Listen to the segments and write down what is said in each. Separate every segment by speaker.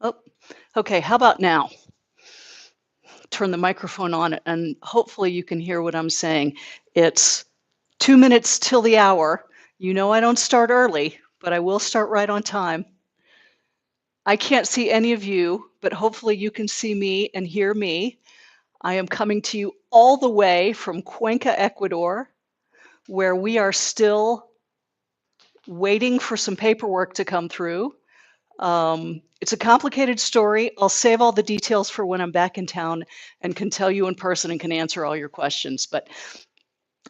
Speaker 1: Oh, okay. How about now? Turn the microphone on and hopefully you can hear what I'm saying. It's 2 minutes till the hour. You know I don't start early, but I will start right on time. I can't see any of you, but hopefully you can see me and hear me. I am coming to you all the way from Cuenca, Ecuador, where we are still waiting for some paperwork to come through. It's a complicated story. I'll save all the details for when I'm back in town and can tell you in person and can answer all your questions. But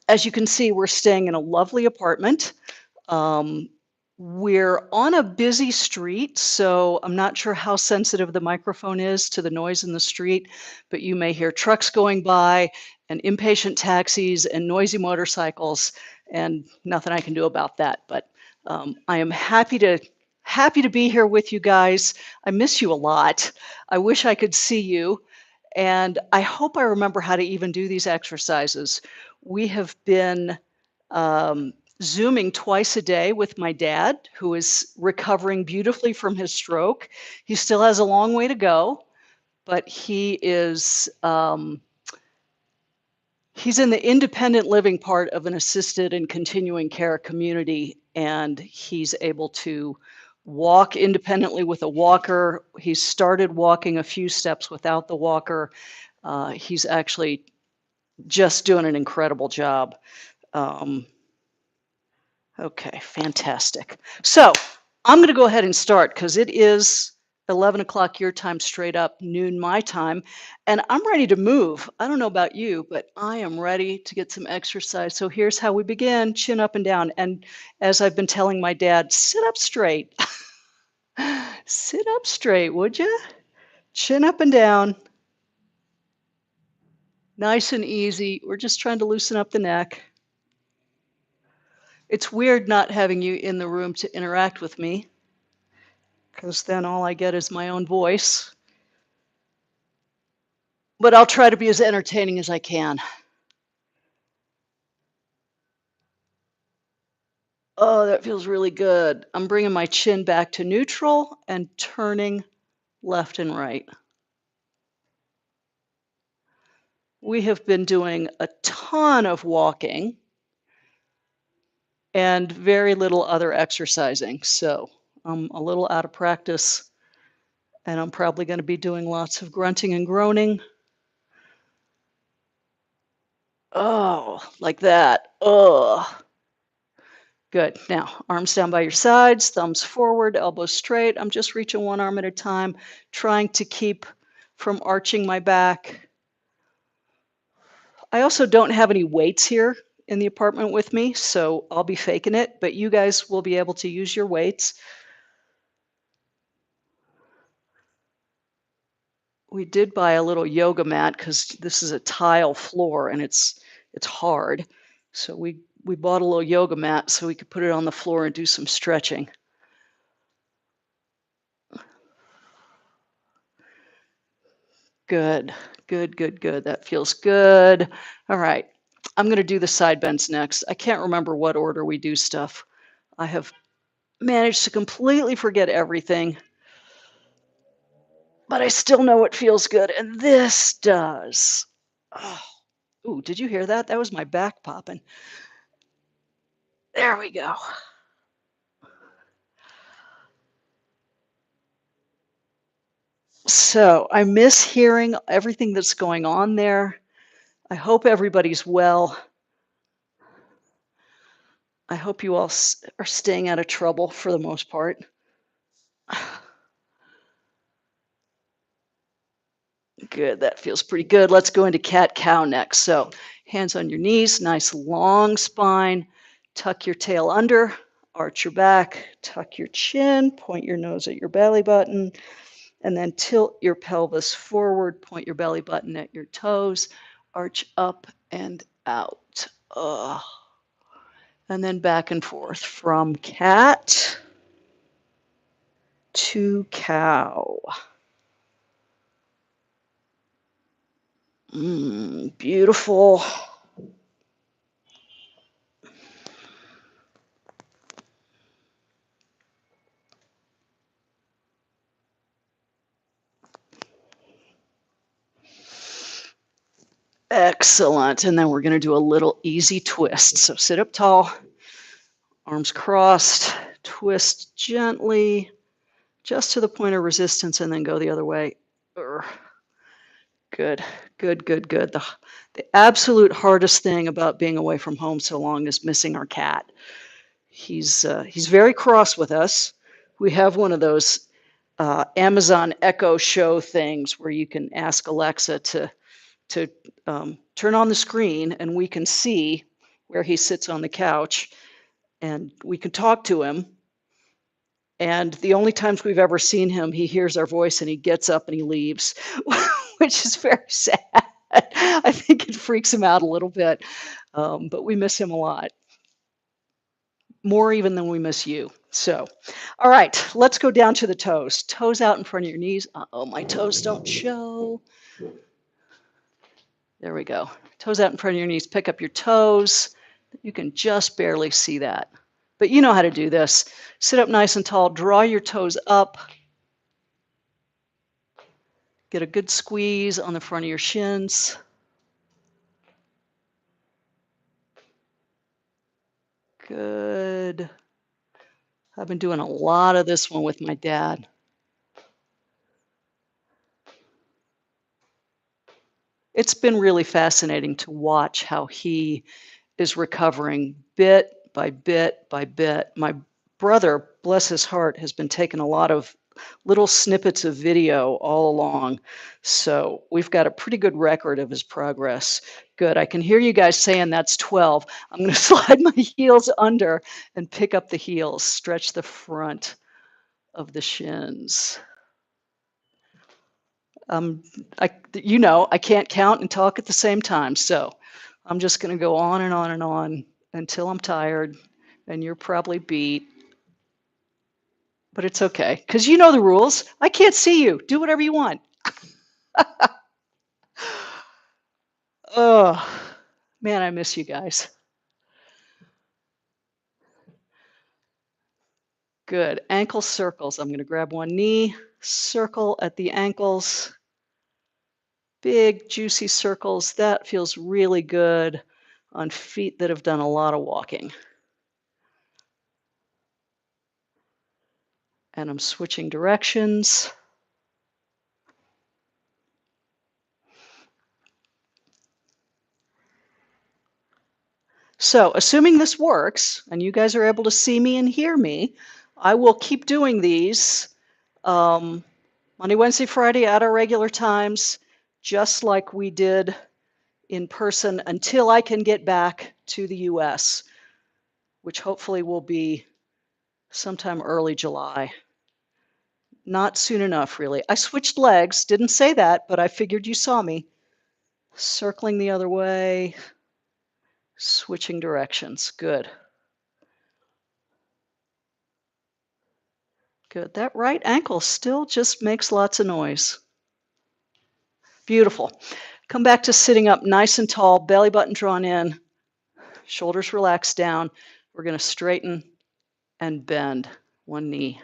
Speaker 1: as you can see, we're staying in a lovely apartment. Um, we're on a busy street, so I'm not sure how sensitive the microphone is to the noise in the street, but you may hear trucks going by and impatient taxis and noisy motorcycles, and nothing I can do about that. But I am happy to be here with you guys. I miss you a lot. I wish I could see you, and I hope I remember how to even do these exercises. We have been um, Zooming twice a day with my dad, who is recovering beautifully from his stroke. He still has a long way to go, but he's in the independent living part of an assisted and continuing care community, and he's able to walk independently with a walker. He's started walking a few steps without the walker. He's actually just doing an incredible job. Um, Okay, fantastic. So I'm going to go ahead and start because it is 11 o'clock your time, straight up, noon my time, and I'm ready to move. I don't know about you, but I am ready to get some exercise. So here's how we begin, chin up and down. And as I've been telling my dad, sit up straight. Sit up straight, would you? Chin up and down. Nice and easy. We're just trying to loosen up the neck. It's weird not having you in the room to interact with me, because then all I get is my own voice. But I'll try to be as entertaining as I can. Oh, that feels really good. I'm bringing my chin back to neutral and turning left and right. We have been doing a ton of walking and very little other exercising. So I'm a little out of practice, and I'm probably going to be doing lots of grunting and groaning. Oh, like that. Oh, good. Now, arms down by your sides, thumbs forward, elbows straight. I'm just reaching one arm at a time, trying to keep from arching my back. I also don't have any weights here in the apartment with me, so I'll be faking it, but you guys will be able to use your weights. We did buy a little yoga mat because this is a tile floor and it's hard. So we bought a little yoga mat so we could put it on the floor and do some stretching. Good, good, good, good. That feels good. All right. I'm going to do the side bends next. I can't remember what order we do stuff. I have managed to completely forget everything, but I still know it feels good, and this does. Oh, ooh, did you hear that? That was my back popping. There we go. So I miss hearing everything that's going on there. I hope everybody's well. I hope you all are staying out of trouble for the most part. Good, that feels pretty good. Let's go into cat-cow next. So hands on your knees, nice long spine. Tuck your tail under, arch your back, tuck your chin, point your nose at your belly button, and then tilt your pelvis forward, point your belly button at your toes, arch up and out. Ugh. And then back and forth from cat to cow. Beautiful. Excellent. And then we're going to do a little easy twist. So sit up tall, arms crossed, twist gently, just to the point of resistance, and then go the other way. Urgh. Good, good, good, good. The absolute hardest thing about being away from home so long is missing our cat. He's very cross with us. We have one of those Amazon Echo Show things where you can ask Alexa to turn on the screen, and we can see where he sits on the couch, and we can talk to him. And the only times we've ever seen him, he hears our voice and he gets up and he leaves, which is very sad. I think it freaks him out a little bit, but we miss him a lot, more even than we miss you. So, all right, let's go down to the toes. Toes out in front of your knees. Uh-oh, my toes don't show. There we go. Toes out in front of your knees. Pick up your toes. You can just barely see that. But you know how to do this. Sit up nice and tall. Draw your toes up. Get a good squeeze on the front of your shins. Good. I've been doing a lot of this one with my dad. It's been really fascinating to watch how he is recovering bit by bit by bit. My brother, bless his heart, has been taking a lot of little snippets of video all along. So we've got a pretty good record of his progress. Good. I can hear you guys saying that's 12. I'm going to slide my heels under and pick up the heels, stretch the front of the shins. I can't count and talk at the same time. So I'm just going to go on and on and on until I'm tired, and you're probably beat. But it's okay, because you know the rules. I can't see you. Do whatever you want. Oh, man, I miss you guys. Good. Ankle circles. I'm going to grab one knee, circle at the ankles. Big, juicy circles. That feels really good on feet that have done a lot of walking. And I'm switching directions. So, assuming this works and you guys are able to see me and hear me, I will keep doing these Monday, Wednesday, Friday at our regular times, just like we did in person until I can get back to the US, which hopefully will be sometime early July. Not soon enough, really. I switched legs, didn't say that, but I figured you saw me. Circling the other way, switching directions. Good. Good. That right ankle still just makes lots of noise. Beautiful. Come back to sitting up nice and tall, belly button drawn in, shoulders relaxed down. We're going to straighten and bend one knee.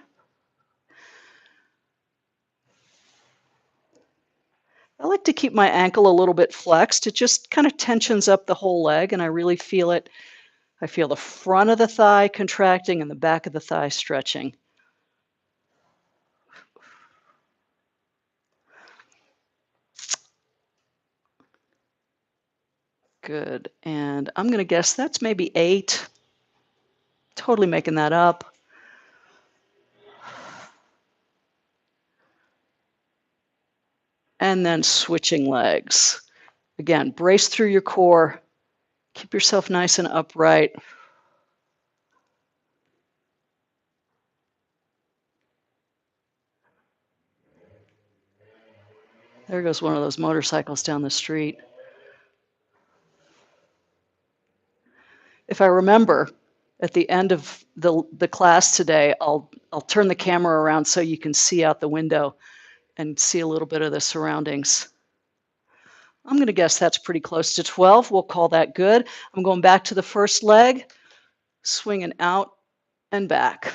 Speaker 1: I like to keep my ankle a little bit flexed. It just kind of tensions up the whole leg, and I really feel it. I feel the front of the thigh contracting and the back of the thigh stretching. Good. And I'm going to guess that's maybe 8. Totally making that up. And then switching legs. Again, brace through your core. Keep yourself nice and upright. There goes one of those motorcycles down the street. If I remember at the end of the class today, I'll turn the camera around so you can see out the window and see a little bit of the surroundings. I'm going to guess that's pretty close to 12. We'll call that good. I'm going back to the first leg, swinging out and back.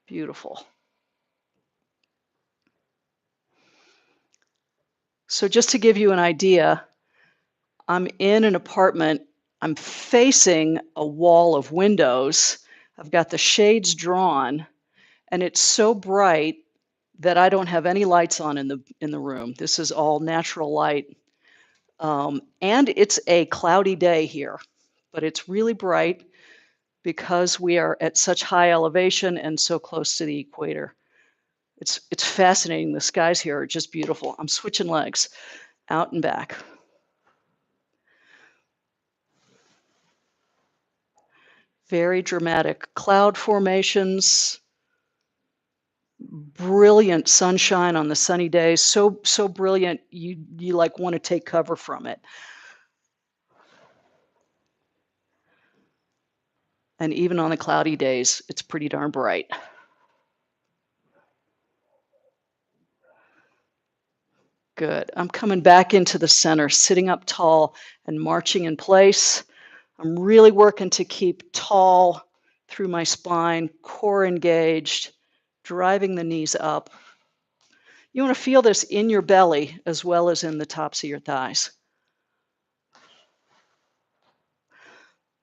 Speaker 1: Beautiful. So just to give you an idea, I'm in an apartment. I'm facing a wall of windows. I've got the shades drawn, and it's so bright that I don't have any lights on in the room. This is all natural light. And it's a cloudy day here, but it's really bright because we are at such high elevation and so close to the equator. It's fascinating. The skies here are just beautiful. I'm switching legs, out and back. Very dramatic cloud formations, brilliant sunshine on the sunny days. So brilliant you like want to take cover from it. And even on the cloudy days, it's pretty darn bright. Good. I'm coming back into the center, sitting up tall and marching in place. I'm really working to keep tall through my spine, core engaged, driving the knees up. You want to feel this in your belly as well as in the tops of your thighs.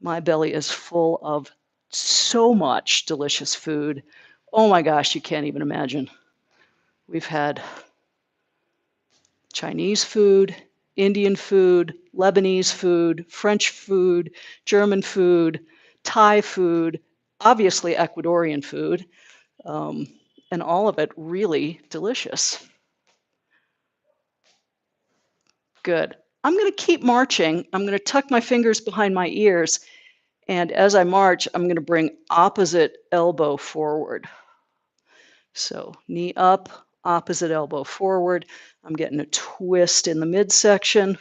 Speaker 1: My belly is full of so much delicious food. Oh my gosh, you can't even imagine. We've had Chinese food, Indian food, Lebanese food, French food, German food, Thai food, obviously Ecuadorian food, and all of it really delicious. Good. I'm going to keep marching. I'm going to tuck my fingers behind my ears, and as I march, I'm going to bring opposite elbow forward. So knee up, opposite elbow forward. I'm getting a twist in the midsection,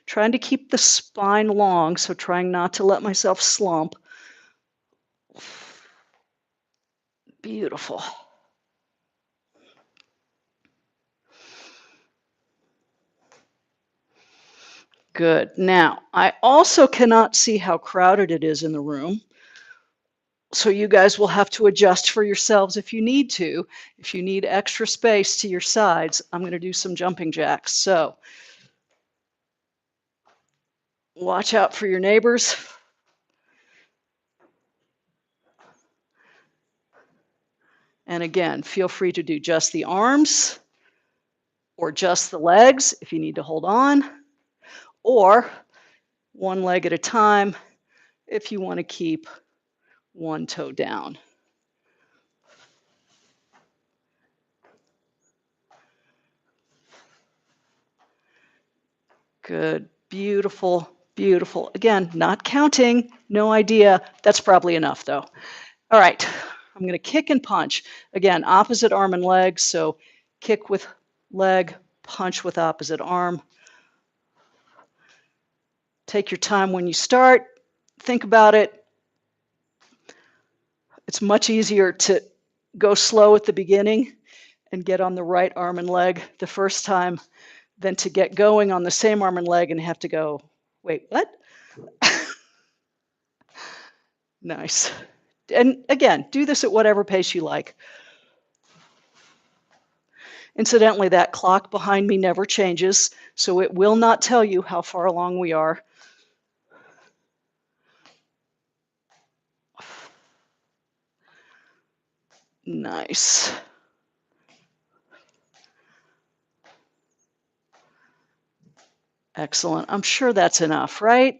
Speaker 1: trying to keep the spine long, so trying not to let myself slump. Beautiful. Good. Now, I also cannot see how crowded it is in the room. So you guys will have to adjust for yourselves if you need to. If you need extra space to your sides, I'm going to do some jumping jacks. So watch out for your neighbors. And again, feel free to do just the arms or just the legs if you need to hold on, or one leg at a time if you want to keep one toe down. Good, beautiful, beautiful. Again, not counting, no idea. That's probably enough though. All right, I'm going to kick and punch. Again, opposite arm and leg, so kick with leg, punch with opposite arm. Take your time when you start. Think about it. It's much easier to go slow at the beginning and get on the right arm and leg the first time than to get going on the same arm and leg and have to go, wait, what? Nice. And again, do this at whatever pace you like. Incidentally, that clock behind me never changes, so it will not tell you how far along we are. Nice. Excellent. I'm sure that's enough, right?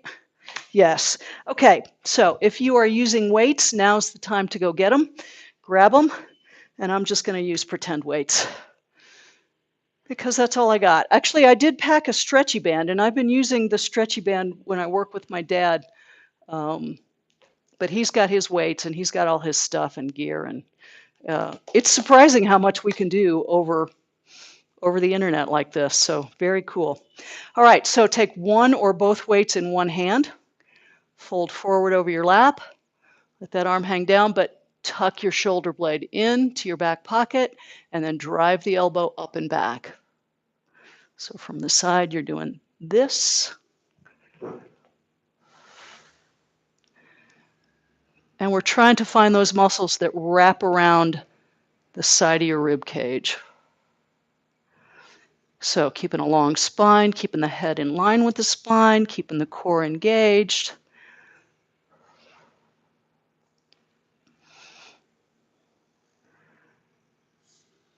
Speaker 1: Yes. Okay, so if you are using weights, now's the time to go get them. Grab them, and I'm just going to use pretend weights because that's all I got. Actually, I did pack a stretchy band, and I've been using the stretchy band when I work with my dad. But he's got his weights, and he's got all his stuff and gear, and it's surprising how much we can do over the internet like this. So very cool. All right, so take one or both weights in one hand, fold forward over your lap, let that arm hang down, but tuck your shoulder blade into your back pocket and then drive the elbow up and back. So from the side, you're doing this. And we're trying to find those muscles that wrap around the side of your rib cage. So keeping a long spine, keeping the head in line with the spine, keeping the core engaged.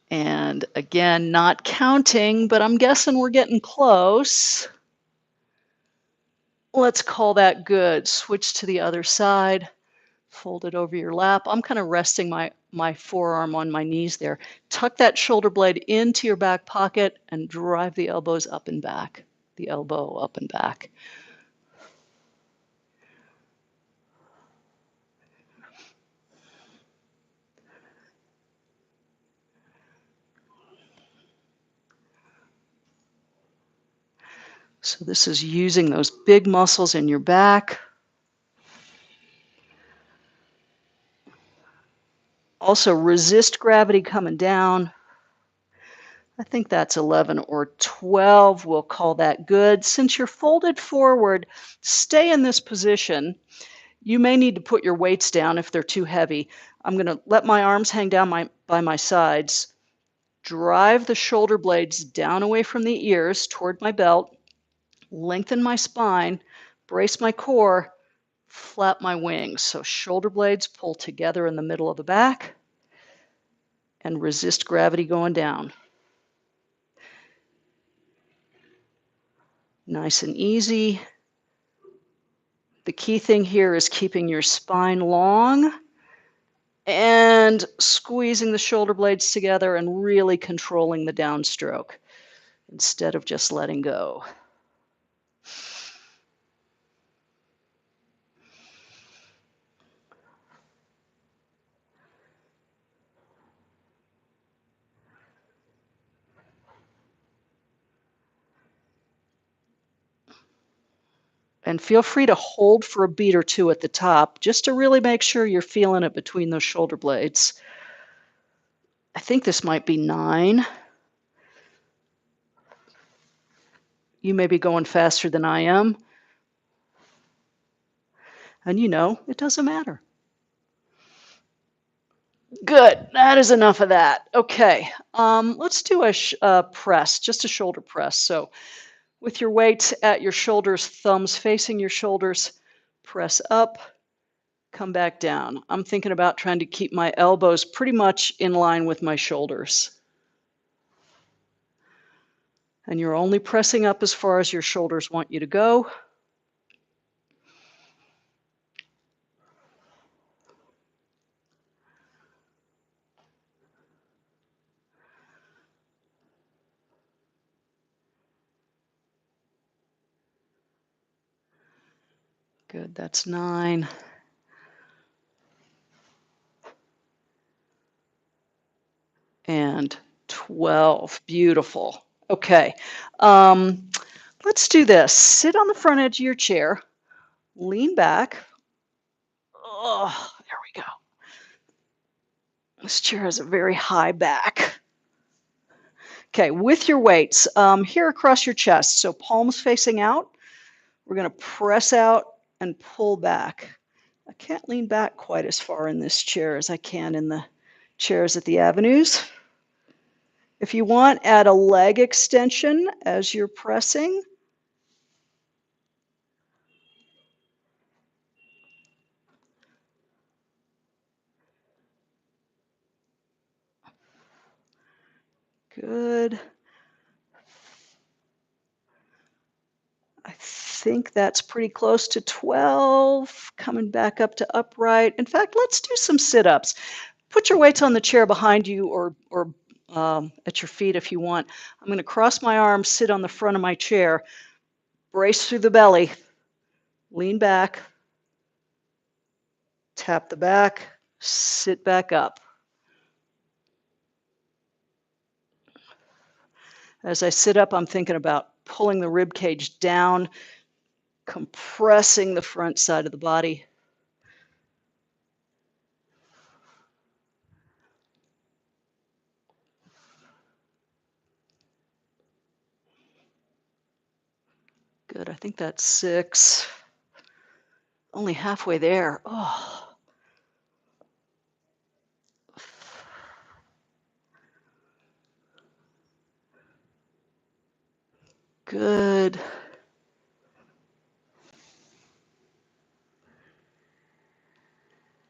Speaker 1: And again, not counting, but I'm guessing we're getting close. Let's call that good. Switch to the other side. Fold it over your lap. I'm kind of resting my forearm on my knees there. Tuck that shoulder blade into your back pocket and drive the elbows up and back. The elbow up and back. So this is using those big muscles in your back. Also resist gravity coming down. I think that's 11 or 12. We'll call that good. Since you're folded forward, stay in this position. You may need to put your weights down if they're too heavy. I'm going to let my arms hang down by my sides, drive the shoulder blades down away from the ears toward my belt, lengthen my spine, brace my core, flap my wings. So shoulder blades pull together in the middle of the back and resist gravity going down. Nice and easy. The key thing here is keeping your spine long and squeezing the shoulder blades together and really controlling the downstroke instead of just letting go. And feel free to hold for a beat or two at the top just to really make sure you're feeling it between those shoulder blades. I think this might be 9. You may be going faster than I am. And it doesn't matter. Good. That is enough of that. Okay. Let's do a press, just a shoulder press. So with your weights at your shoulders, thumbs facing your shoulders, press up, come back down. I'm thinking about trying to keep my elbows pretty much in line with my shoulders. And you're only pressing up as far as your shoulders want you to go. Good, that's 9. And 12. Beautiful. Okay. Let's do this. Sit on the front edge of your chair, lean back. Oh, there we go. This chair has a very high back. Okay, with your weights, here across your chest, so palms facing out. We're going to press out and pull back. I can't lean back quite as far in this chair as I can in the chairs at the Avenues. If you want, add a leg extension as you're pressing. Good. I think that's pretty close to 12. Coming back up to upright. In fact, let's do some sit-ups. Put your weights on the chair behind you or at your feet if you want. I'm going to cross my arms, sit on the front of my chair, brace through the belly, lean back, tap the back, sit back up. As I sit up, I'm thinking about pulling the rib cage down, compressing the front side of the body. Good, I think that's 6. Only halfway there. Oh. Good.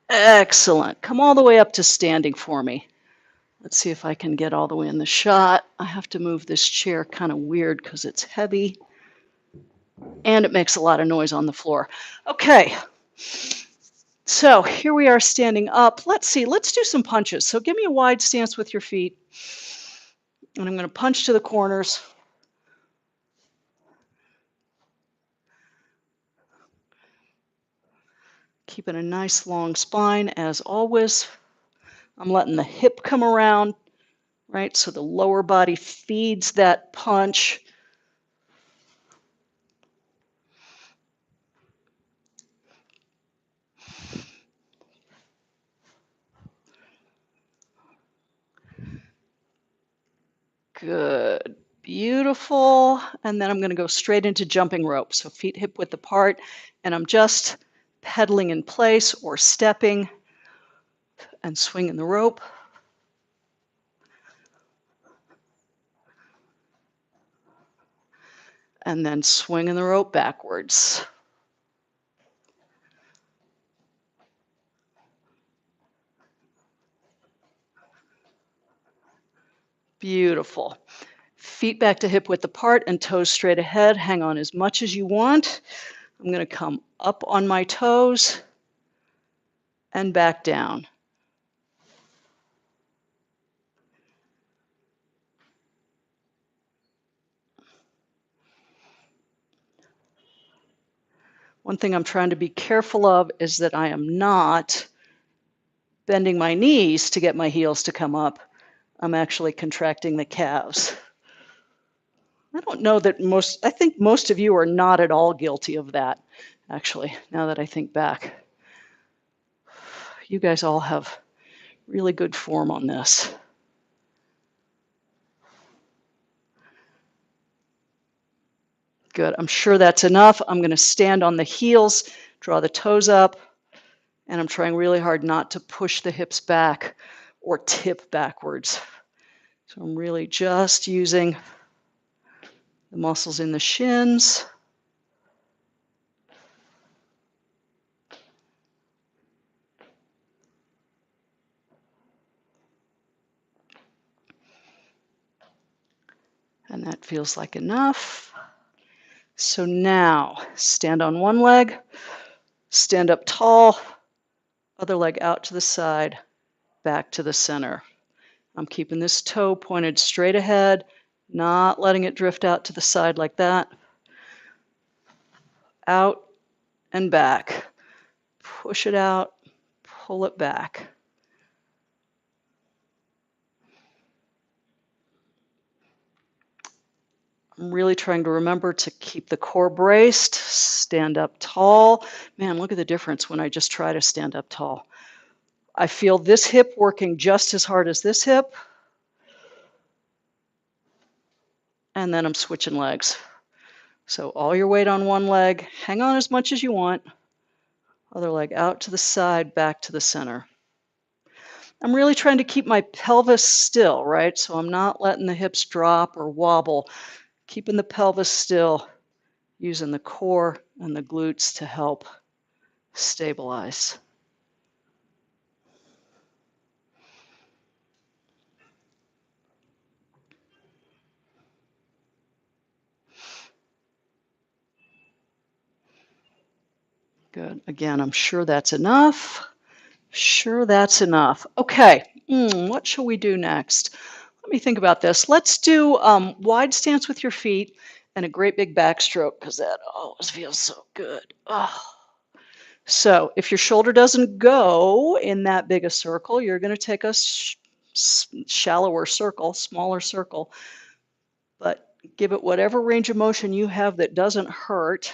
Speaker 1: Excellent. Come all the way up to standing for me. Let's see if I can get all the way in the shot. I have to move this chair kind of weird because it's heavy and it makes a lot of noise on the floor. Okay, so here we are standing up. Let's see, let's do some punches. So give me a wide stance with your feet. And I'm going to punch to the corners. Keeping a nice long spine as always. I'm letting the hip come around, right? So the lower body feeds that punch. Good. Beautiful. And then I'm going to go straight into jumping rope. So feet hip width apart, and I'm just pedaling in place or stepping and swinging the rope. And then swinging the rope backwards. Beautiful. Feet back to hip width apart and toes straight ahead. Hang on as much as you want. I'm going to come up on my toes and back down. One thing I'm trying to be careful of is that I am not bending my knees to get my heels to come up. I'm actually contracting the calves. I don't know that I think most of you are not at all guilty of that, actually, now that I think back. You guys all have really good form on this. Good. I'm sure that's enough. I'm going to stand on the heels, draw the toes up, and I'm trying really hard not to push the hips back or tip backwards. So I'm really just using the muscles in the shins. And that feels like enough. So now stand on one leg, stand up tall, other leg out to the side, back to the center. I'm keeping this toe pointed straight ahead, not letting it drift out to the side like that. Out and back. Push it out, pull it back. I'm really trying to remember to keep the core braced, stand up tall. Man, look at the difference when I just try to stand up tall. I feel this hip working just as hard as this hip. And then I'm switching legs. So all your weight on one leg, hang on as much as you want. Other leg out to the side, back to the center. I'm really trying to keep my pelvis still, right? So I'm not letting the hips drop or wobble, keeping the pelvis still, using the core and the glutes to help stabilize. Good. Again, I'm sure that's enough. Sure that's enough. Okay, what shall we do next? Let me think about this. Let's do wide stance with your feet and a great big backstroke because that always feels so good. Oh. So if your shoulder doesn't go in that big a circle, you're going to take a shallower circle, smaller circle, but give it whatever range of motion you have that doesn't hurt.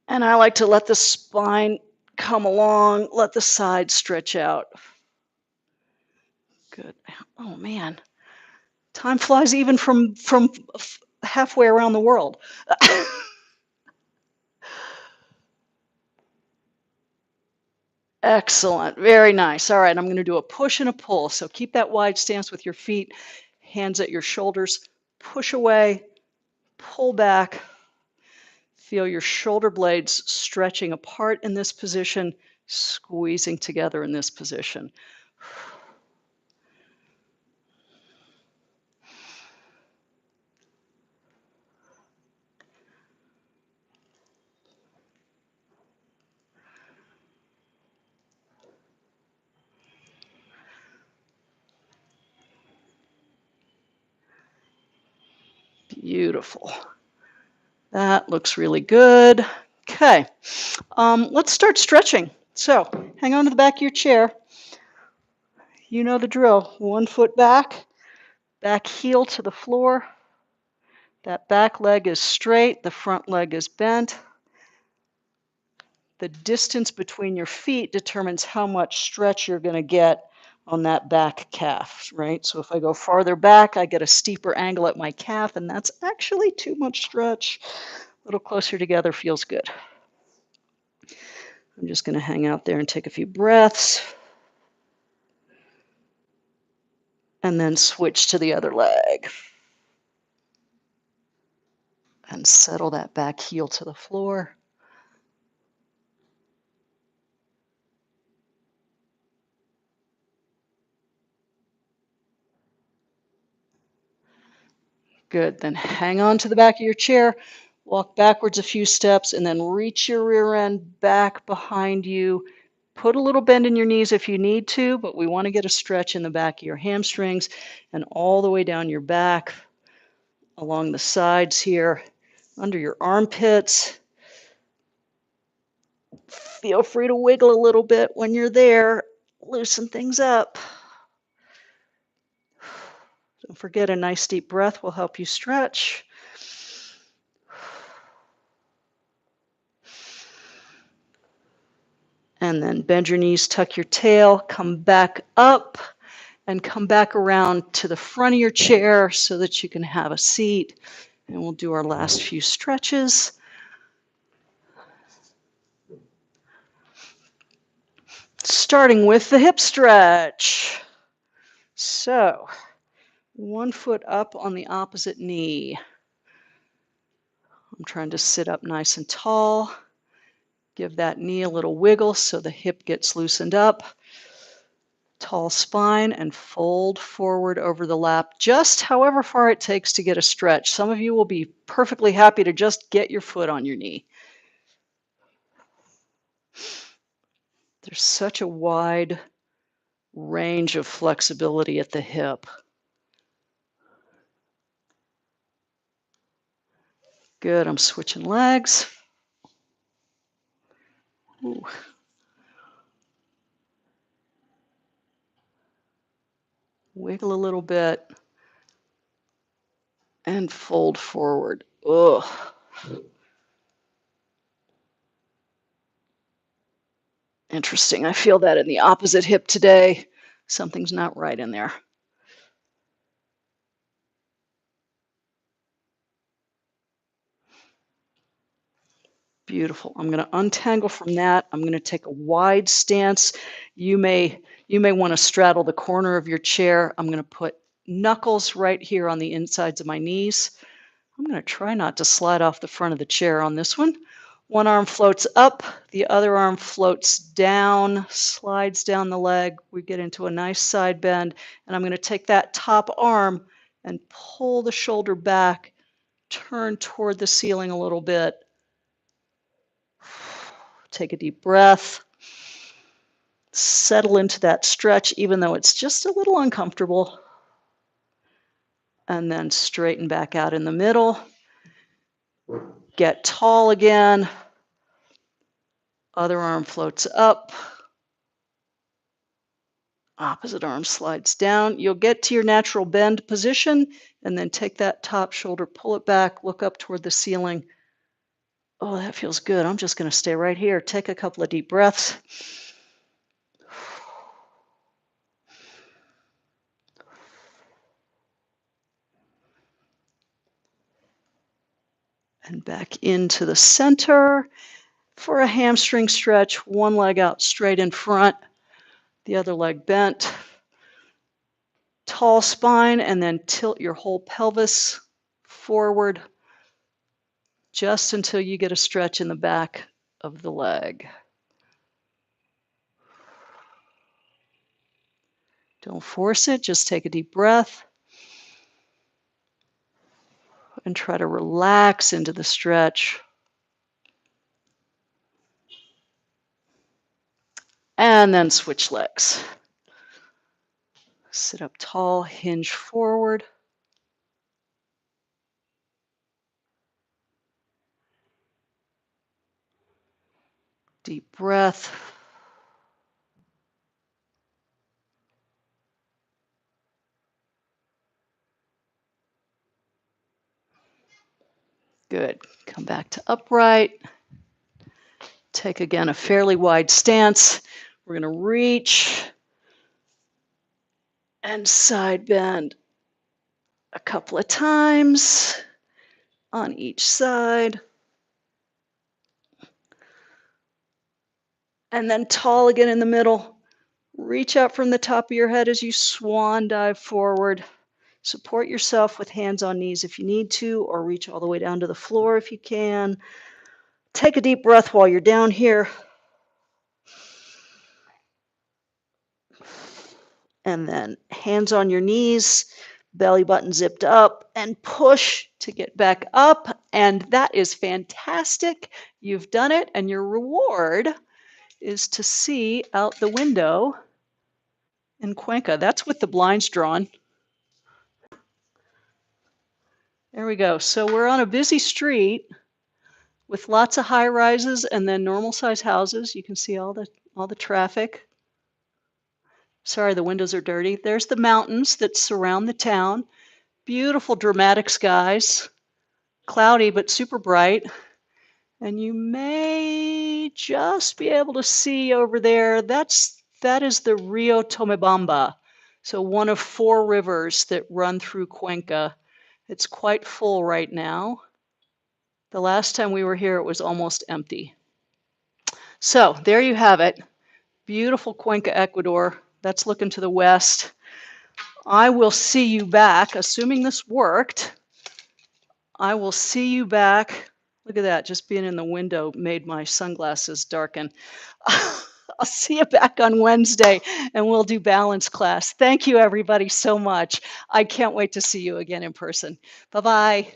Speaker 1: And I like to let the spine come along, let the sides stretch out. Good. Oh man, time flies even from halfway around the world. Excellent. Very nice. All right, I'm going to do a push and a pull. So keep that wide stance with your feet, hands at your shoulders. push away, pull back. Feel your shoulder blades stretching apart in this position, squeezing together in this position. Beautiful. That looks really good. Okay, let's start stretching. So hang on to the back of your chair. You know the drill. 1 foot back, back heel to the floor. That back leg is straight, the front leg is bent. The distance between your feet determines how much stretch you're going to get on that back calf, right? So if I go farther back, I get a steeper angle at my calf, and that's actually too much stretch. A little closer together feels good. I'm just going to hang out there and take a few breaths. And then switch to the other leg. And settle that back heel to the floor. Good. Then hang on to the back of your chair, walk backwards a few steps, and then reach your rear end back behind you. Put a little bend in your knees if you need to, but we want to get a stretch in the back of your hamstrings and all the way down your back, along the sides here, under your armpits. Feel free to wiggle a little bit when you're there. Loosen things up. Don't forget, a nice deep breath will help you stretch. And then bend your knees, tuck your tail, come back up, and come back around to the front of your chair so that you can have a seat. And we'll do our last few stretches. Starting with the hip stretch. So, 1 foot up on the opposite knee. I'm trying to sit up nice and tall. Give that knee a little wiggle so the hip gets loosened up. Tall spine and fold forward over the lap, just however far it takes to get a stretch. Some of you will be perfectly happy to just get your foot on your knee. There's such a wide range of flexibility at the hip. Good, I'm switching legs. Ooh. Wiggle a little bit and fold forward. Ugh. Interesting. I feel that in the opposite hip today. Something's not right in there. Beautiful. I'm going to untangle from that. I'm going to take a wide stance. You may want to straddle the corner of your chair. I'm going to put knuckles right here on the insides of my knees. I'm going to try not to slide off the front of the chair on this one. One arm floats up, the other arm floats down, slides down the leg. We get into a nice side bend, and I'm going to take that top arm and pull the shoulder back, turn toward the ceiling a little bit. Take a deep breath. Settle into that stretch, even though it's just a little uncomfortable. And then straighten back out in the middle. Get tall again. Other arm floats up. Opposite arm slides down. You'll get to your natural bend position, and then take that top shoulder, pull it back, look up toward the ceiling. Oh, that feels good. I'm just going to stay right here. Take a couple of deep breaths. And back into the center for a hamstring stretch. One leg out straight in front, the other leg bent. Tall spine, and then tilt your whole pelvis forward just until you get a stretch in the back of the leg. Don't force it, just take a deep breath and try to relax into the stretch. And then switch legs. Sit up tall, hinge forward. Deep breath. Good. Come back to upright. Take again a fairly wide stance. We're going to reach and side bend a couple of times on each side. And then tall again in the middle. Reach out from the top of your head as you swan dive forward. Support yourself with hands on knees if you need to, or reach all the way down to the floor if you can. Take a deep breath while you're down here. And then hands on your knees, belly button zipped up, and push to get back up. And that is fantastic. You've done it, and your reward is to see out the window in Cuenca. That's with the blinds drawn. There we go. So we're on a busy street with lots of high rises and then normal size houses. You can see all the traffic. Sorry, the windows are dirty. There's the mountains that surround the town. Beautiful dramatic skies. Cloudy but super bright. And you may just be able to see over there, that is the Rio Tomebamba. So one of 4 rivers that run through Cuenca. It's quite full right now. The last time we were here, it was almost empty. So there you have it. Beautiful Cuenca, Ecuador. That's looking to the west. I will see you back, assuming this worked. I will see you back. Look at that, just being in the window made my sunglasses darken. I'll see you back on Wednesday and we'll do balance class. Thank you everybody so much. I can't wait to see you again in person. Bye-bye.